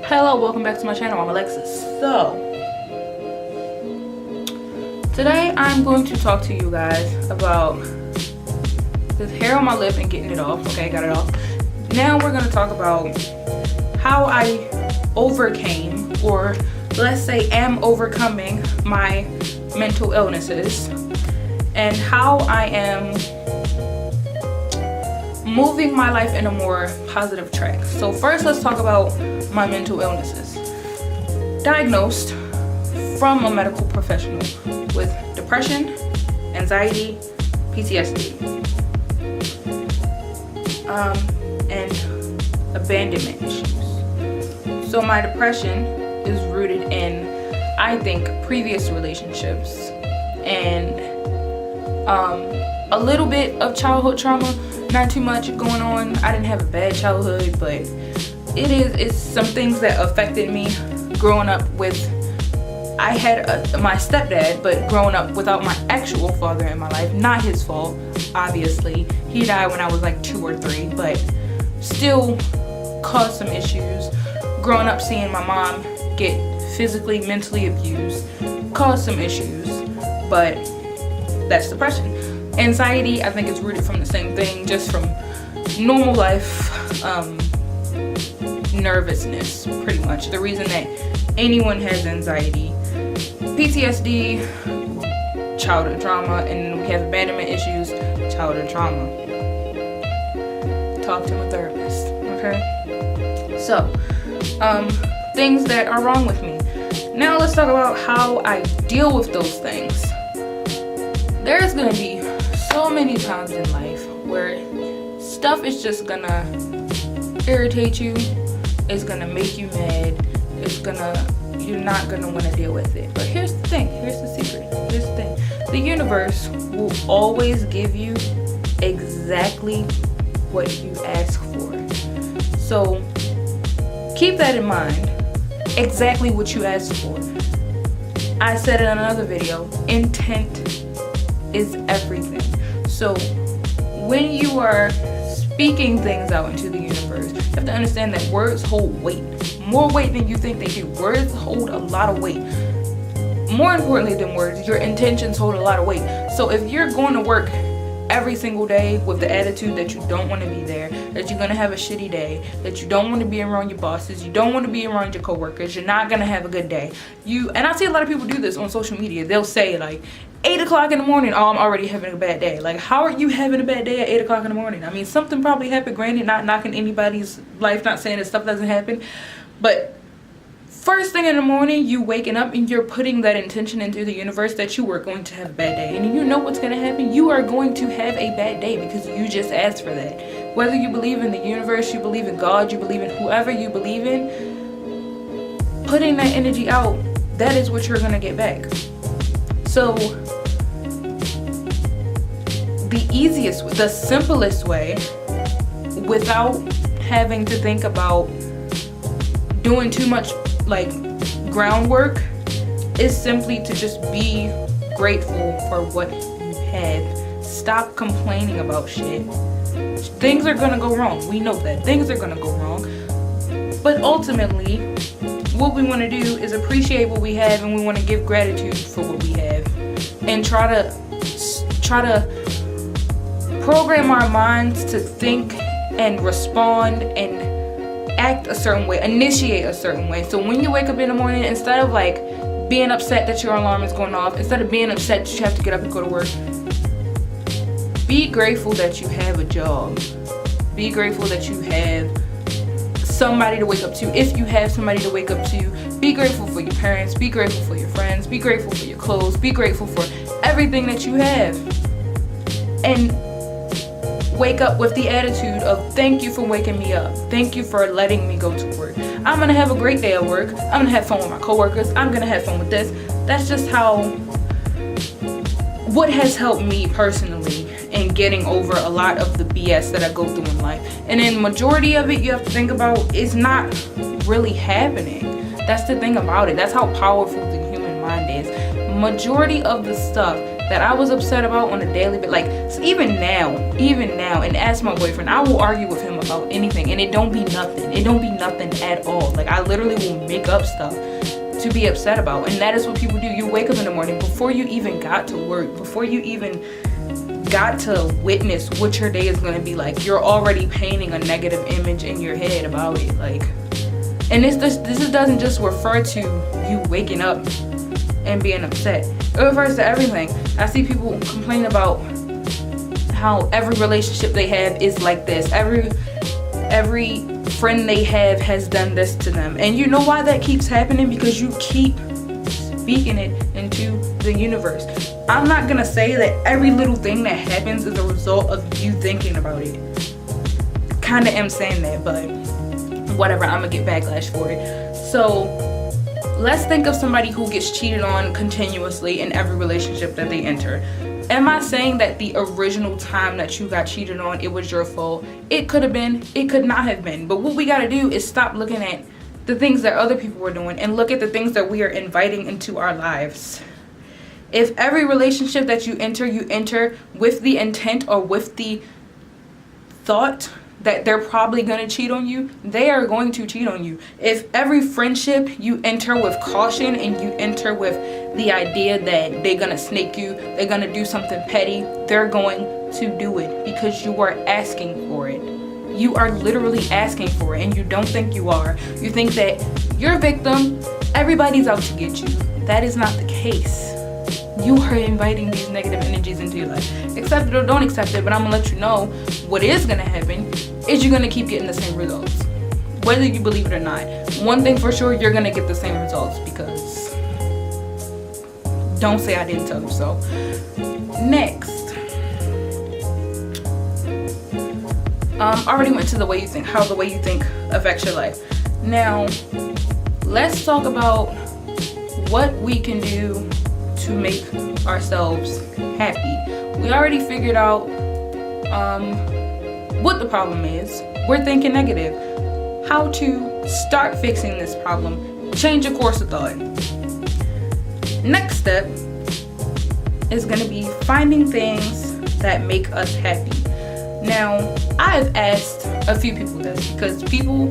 Hello, welcome back to my channel. I'm Alexus. So today I'm going to talk to you guys about this hair on my lip and getting it off. Okay, got it off. Now we're going to talk about how I overcame, or let's say am overcoming, my mental illnesses, and how I am moving my life in a more positive track. So first, let's talk about my mental illnesses. Diagnosed from a medical professional with depression, anxiety, PTSD, and abandonment issues. So my depression is rooted in, I think, previous relationships and a little bit of childhood trauma. Not too much going on. I didn't have a bad childhood, but it's some things that affected me growing up with. I had my stepdad, but growing up without my actual father in my life. Not his fault, obviously. He died when I was like 2 or 3, but still caused some issues. Growing up seeing my mom get physically, mentally abused caused some issues, but that's depression. Anxiety, I think, is rooted from the same thing, just from normal life nervousness, pretty much. The reason that anyone has anxiety. PTSD, childhood trauma, and we have abandonment issues, childhood trauma. Talk to a therapist, okay? So, things that are wrong with me. Now let's talk about how I deal with those things. There's gonna be so many times in life where stuff is just gonna irritate you, it's gonna make you mad, you're not gonna want to deal with it. But here's the thing, here's the secret, here's the thing. The universe will always give you exactly what you ask for. So keep that in mind, exactly what you asked for. I said in another video, intent is everything. So when you are speaking things out into the universe, you have to understand that words hold weight. More weight than you think they do. Words hold a lot of weight. More importantly than words, your intentions hold a lot of weight. So if you're going to work every single day with the attitude that you don't want to be there, that you're going to have a shitty day, that you don't want to be around your bosses, you don't want to be around your coworkers, you're not going to have a good day. And I see a lot of people do this on social media. They'll say like 8 o'clock in the morning, oh, I'm already having a bad day. Like, how are you having a bad day at 8 o'clock in the morning? I mean, something probably happened. Granted, not knocking anybody's life, not saying that stuff doesn't happen, but first thing in the morning, you waking up and you're putting that intention into the universe that you are going to have a bad day. And you know what's going to happen. You are going to have a bad day because you just asked for that. Whether you believe in the universe, you believe in God, you believe in whoever you believe in, putting that energy out, that is what you're going to get back. So the easiest, the simplest way, without having to think about doing too much like groundwork, is simply to just be grateful for what you have. Stop complaining about shit. Things are gonna go wrong. We know that things are gonna go wrong, but ultimately what we want to do is appreciate what we have, and we want to give gratitude for what we have, and try to program our minds to think and respond and act a certain way, initiate a certain way. So when you wake up in the morning, instead of like being upset that your alarm is going off, instead of being upset that you have to get up and go to work, be grateful that you have a job. Be grateful that you have somebody to wake up to. If you have somebody to wake up to, be grateful for your parents, be grateful for your friends, be grateful for your clothes, be grateful for everything that you have. And wake up with the attitude of, thank you for waking me up. Thank you for letting me go to work. I'm gonna have a great day at work. I'm gonna have fun with my coworkers. I'm gonna have fun with this. That's just what has helped me personally in getting over a lot of the BS that I go through in life. And then majority of it, you have to think about, is not really happening. That's the thing about it. That's how powerful the human mind is. Majority of the stuff that I was upset about on a daily, but like even now, and ask my boyfriend, I will argue with him about anything, and it don't be nothing at all. Like I literally will make up stuff to be upset about. And that is what people do. You wake up in the morning, before you even got to work, before you even got to witness what your day is going to be like, you're already painting a negative image in your head about it. Like, and this doesn't just refer to you waking up and being upset. It refers to everything. I see people complain about how every relationship they have is like this. Every friend they have has done this to them. And you know why that keeps happening? Because you keep speaking it into the universe. I'm not gonna say that every little thing that happens is a result of you thinking about it. Kinda am saying that, but whatever, I'm gonna get backlash for it. So let's think of somebody who gets cheated on continuously in every relationship that they enter. Am I saying that the original time that you got cheated on, it was your fault? It could have been, it could not have been. But what we gotta do is stop looking at the things that other people were doing and look at the things that we are inviting into our lives. If every relationship that you enter with the intent or with the thought that they're probably going to cheat on you, they are going to cheat on you. If every friendship you enter with caution and you enter with the idea that they're going to snake you, they're going to do something petty, they're going to do it because you are asking for it. You are literally asking for it, and you don't think you are. You think that you're a victim, everybody's out to get you. That is not the case. You are inviting these negative energies into your life. Accept it or don't accept it, but I'm gonna let you know what is gonna happen is you're gonna keep getting the same results. Whether you believe it or not. One thing for sure, you're gonna get the same results, because don't say I didn't tell you so. Next. Already went to the way you think, how the way you think affects your life. Now, let's talk about what we can do to make ourselves happy. We already figured out what the problem is. We're thinking negative. How to start fixing this problem. Change your course of thought. Next step is going to be finding things that make us happy. Now, I've asked a few people this, because people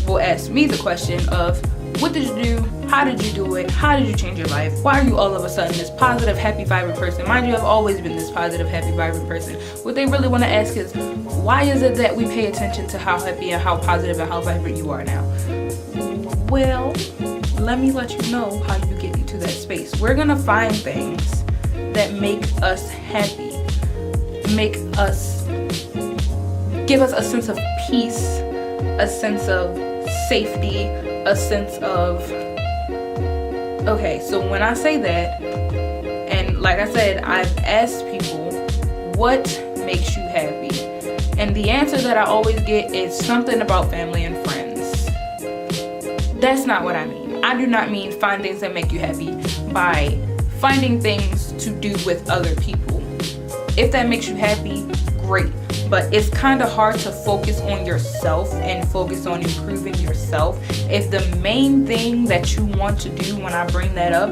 will ask me the question of, what did you do? How did you do it? How did you change your life? Why are you all of a sudden this positive, happy, vibrant person? Mind you, I've always been this positive, happy, vibrant person. What they really want to ask is, why is it that we pay attention to how happy and how positive and how vibrant you are now? Well, let me let you know how you get into that space. We're going to find things that make us happy, give us a sense of peace, a sense of safety, a sense of, okay, so when I say that, and like I said, I've asked people, what makes you happy? And the answer that I always get is something about family and friends. That's not what I mean. I do not mean find things that make you happy by finding things to do with other people. If that makes you happy, great. But it's kind of hard to focus on yourself and focus on improving yourself if the main thing that you want to do when I bring that up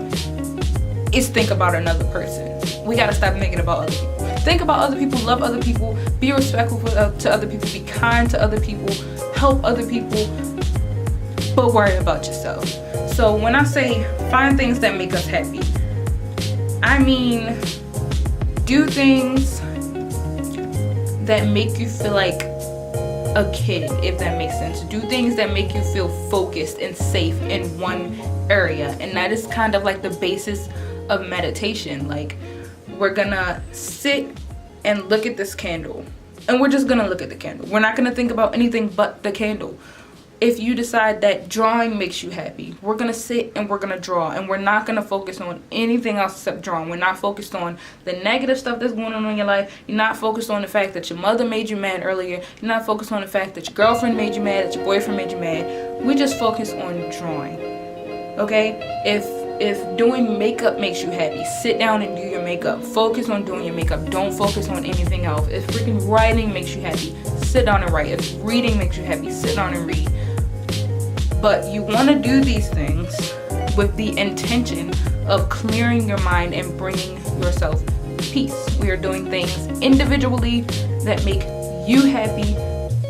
is think about another person. We got to stop thinking about other people. Think about other people, love other people, be respectful to other people, be kind to other people, help other people, but worry about yourself. So when I say find things that make us happy, I mean do things that make you feel like a kid, if that makes sense. Do things that make you feel focused and safe in one area. And that is kind of like the basis of meditation. Like, we're gonna sit and look at this candle, and we're just gonna look at the candle. We're not gonna think about anything but the candle. If you decide that drawing makes you happy, we're gonna sit and we're gonna draw, and we're not gonna focus on anything else except drawing. We're not focused on the negative stuff that's going on in your life. You're not focused on the fact that your mother made you mad earlier. You're not focused on the fact that your girlfriend made you mad, that your boyfriend made you mad. We just focus on drawing. Okay? If doing makeup makes you happy, sit down and do your makeup. Focus on doing your makeup. Don't focus on anything else. If freaking writing makes you happy, sit down and write. If reading makes you happy, sit down and read. But you want to do these things with the intention of clearing your mind and bringing yourself peace. We are doing things individually that make you happy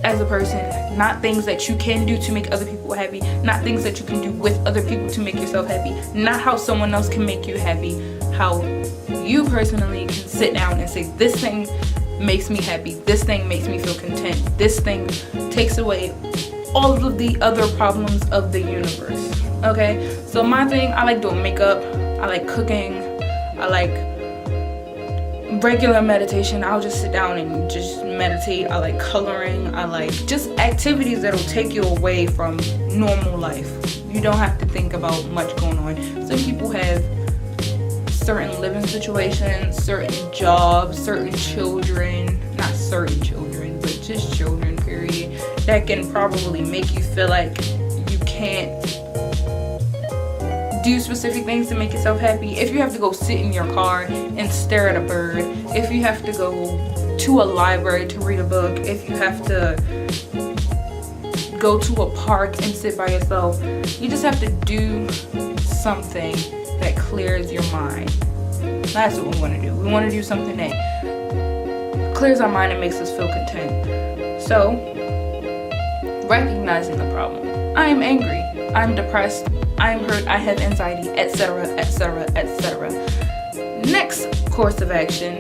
as a person, not things that you can do to make other people happy, not things that you can do with other people to make yourself happy, not how someone else can make you happy, how you personally can sit down and say, this thing makes me happy, this thing makes me feel content, this thing takes away all of the other problems of the universe. Okay, so my thing, I like doing makeup, I like cooking, I like regular meditation. I'll just sit down and just meditate. I like coloring. I like just activities that'll take you away from normal life. You don't have to think about much going on. Some people have certain living situations, certain jobs, certain children, not certain children, but just children, period, that can probably make you feel like you can't do specific things to make yourself happy. If you have to go sit in your car and stare at a bird, if you have to go to a library to read a book, if you have to go to a park and sit by yourself, you just have to do something that clears your mind. That's what we want to do. We want to do something that clears our mind and makes us feel content. So, recognizing the problem. I am angry, I'm depressed, I'm hurt, I have anxiety, etc., etc., etc. Next course of action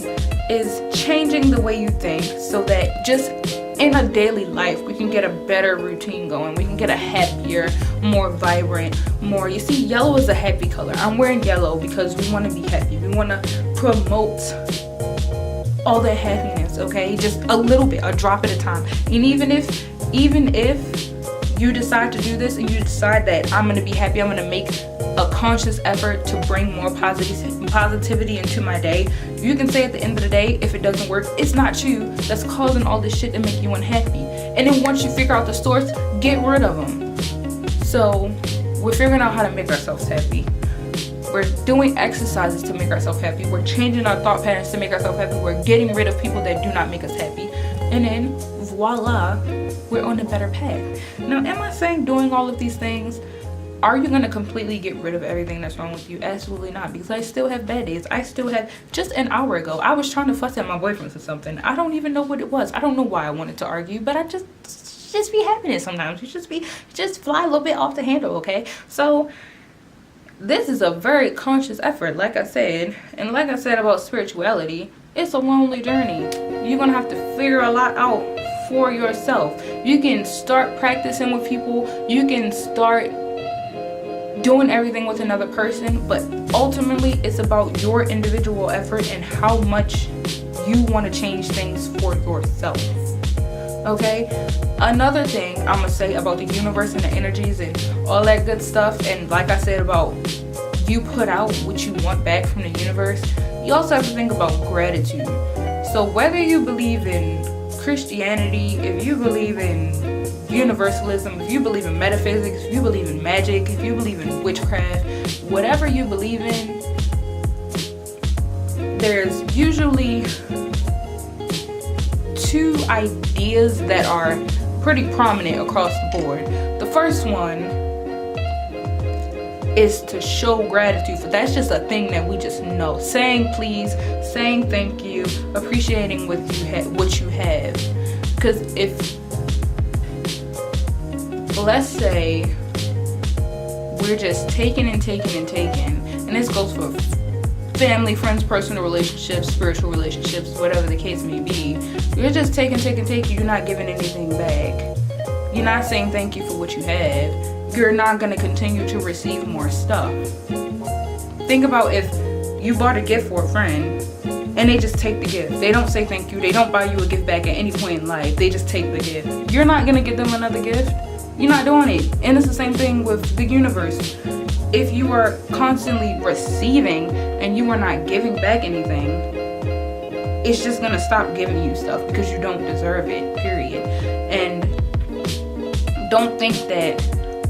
is changing the way you think so that just in a daily life we can get a better routine going. We can get a happier, more vibrant, more, you see, yellow is a happy color. I'm wearing yellow because we want to be happy. We want to promote all that happiness, okay? Just a little bit, a drop at a time. And even if you decide to do this and you decide that I'm going to be happy, I'm going to make a conscious effort to bring more positivity into my day, you can say at the end of the day, if it doesn't work, it's not you that's causing all this shit to make you unhappy. And then once you figure out the source, get rid of them. So we're figuring out how to make ourselves happy. We're doing exercises to make ourselves happy. We're changing our thought patterns to make ourselves happy. We're getting rid of people that do not make us happy. And then voila, we're on a better path. Now, am I saying doing all of these things, are you going to completely get rid of everything that's wrong with you? Absolutely not, because I still have bad days. I still have, just an hour ago, I was trying to fuss at my boyfriend for something. I don't even know what it was. I don't know why I wanted to argue, but I just be having it sometimes. You just fly a little bit off the handle, okay? So this is a very conscious effort, like I said. And like I said about spirituality, it's a lonely journey. You're going to have to figure a lot out for yourself. You can start practicing with people. You can start doing everything with another person, but ultimately it's about your individual effort and how much you want to change things for yourself. Okay? Another thing I'm gonna say about the universe and the energies and all that good stuff, and like I said about you put out what you want back from the universe, you also have to think about gratitude. So whether you believe in Christianity, if you believe in universalism, if you believe in metaphysics, if you believe in magic, if you believe in witchcraft, whatever you believe in, there's usually two ideas that are pretty prominent across the board. The first one is to show gratitude for, that's just a thing that we just know. Saying please, saying thank you, appreciating what you have. Because if, let's say we're just taking and taking and taking, and this goes for family, friends, personal relationships, spiritual relationships, whatever the case may be, you're just taking, you're not giving anything back. You're not saying thank you for what you have. You're not going to continue to receive more stuff. Think about if you bought a gift for a friend and they just take the gift. They don't say thank you. They don't buy you a gift back at any point in life. They just take the gift. You're not going to get them another gift. You're not doing it. And it's the same thing with the universe. If you are constantly receiving and you are not giving back anything, it's just going to stop giving you stuff because you don't deserve it, period. And don't think that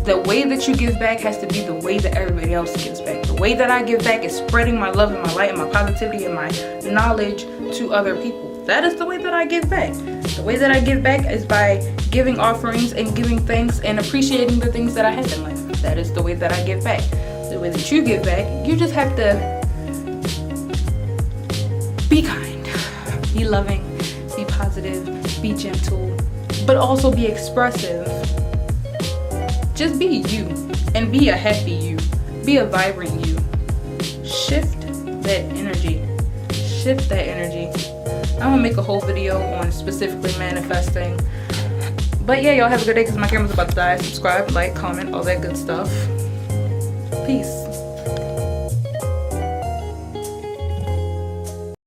the way that you give back has to be the way that everybody else gives back. The way that I give back is spreading my love and my light and my positivity and my knowledge to other people. That is the way that I give back. The way that I give back is by giving offerings and giving thanks and appreciating the things that I have in life. That is the way that I give back. The way that you give back, you just have to Be loving, be positive, be gentle, but also be expressive. Just be you, and be a happy you. Be a vibrant you. Shift that energy. Shift that energy. I'm gonna make a whole video on specifically manifesting. But yeah, y'all have a good day because my camera's about to die. Subscribe, like, comment, all that good stuff. Peace.